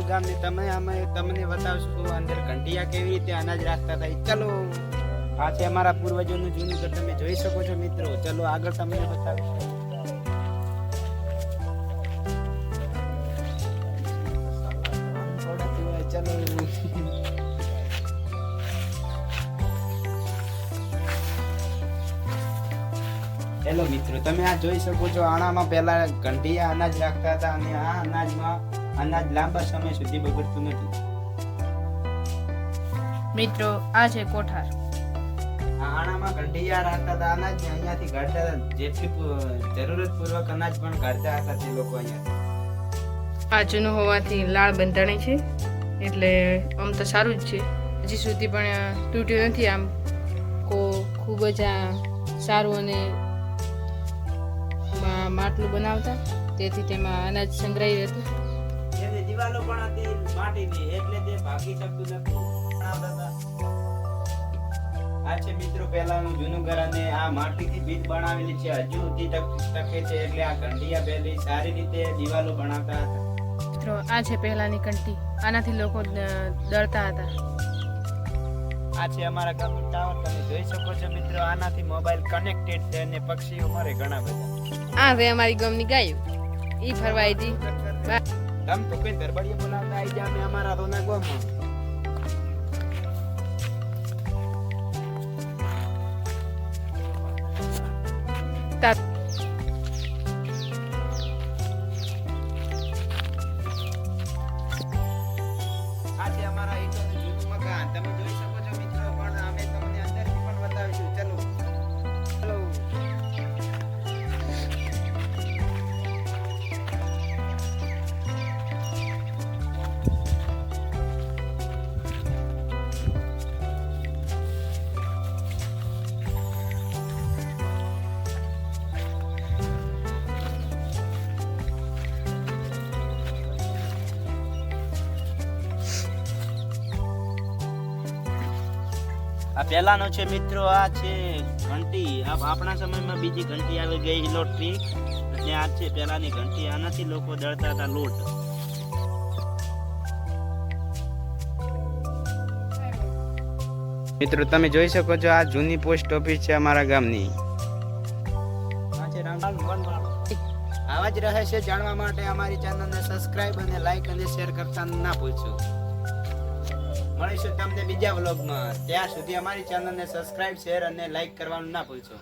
ગામ ને તમને બતાવશું અંદર ઘંટિયા કેવી રીતે અનાજ રાખતા હતા. ચલો આ છે અમારા પૂર્વજોનું જૂનું ઘર, તમે જોઈ શકો છો મિત્રો. ચલો આગળ તમને બતાવીશું. હેલો મિત્રો, તમે આ જોઈ શકો છો. આણામાં પહેલા ઘંટિયા અનાજ રાખતા હતા અને આ અનાજમાં અનાજ લાંબા સમય સુધી બગડતું નથી. મિત્રો આ છે કોઠાર. આ આણામાં ઘંટિયા રાખતા હતા અનાજ ને અહીંયાથી કાઢતા હતા. જેટલી જરૂરત પૂર્વક અનાજ પણ કાઢતા હતા તે લોકો અહીંયા. આ જૂનું હોવાથી લાળ બંધાણી છે, એટલે આમ તો સારું જ છે. હજી સુધી પણ તૂટ્યું નથી. આમ ખૂબ જ આ સારું અને માટલું બનાવતા, તેથી તેમાં અનાજ સંગ્રહાયું હતું. એની દિવાલો પણ હતી માટીની, એટલે તે ભાગી શકતું નતું. આ છે મિત્રો પહેલાનું જૂનું ઘર અને આ માટીથી ભીત બનાવેલી છે, હજુ સુધી ટકે છે. એટલે આ ઘંટિયા પહેલી સારી રીતે દિવાલો બનાવતા હતા. મિત્રો આ છે પહેલાની કંટી. આનાથી લોકો ડરતા હતા. આ છે અમારા ગામનું ટાવર, તમે જોઈ શકો છો મિત્રો. આનાથી મોબાઈલ કનેક્ટેડ છે અને પક્ષીઓ મરે ઘણા બધા. આ રે અમારી ગામની ગાયો, ઈ ફરવા આવી હતી. તમ તો કોઈ દરબારીએ બોલાવતા આવી જા. અમે અમારા રોના ગામમાં આ છે અમારા ઈંટોનું જૂનું મકાન, તમે જોઈ શકો છો મિત્રો. પણ અમે તમને અંદરથી પણ બતાવીશું. ચલો ચલો. આ પહેલાનો છે મિત્રો. આ છે ઘંટી. આપણા સમયમાં બીજી ઘંટી આવી ગઈ, ઇલેક્ટ્રિક. અને આ છે પહેલાની ઘંટી. આનાથી લોકો દળતા હતા લોટ. મિત્રો તમે જોઈ શકો છો, આ જૂની પોસ્ટ ઓફિસ છે અમારા ગામની. આવા જ રહે છે જાણવા માટે અમારી ચેનલને સબસ્ક્રાઇબ અને લાઈક અને શેર કરતા ના ભૂલશો. મળીશું તમને બીજા વ્લોગમાં. ત્યાં સુધી અમારી ચેનલને સબસ્ક્રાઇબ, શેર અને લાઈક કરવાનું ના ભૂલશો.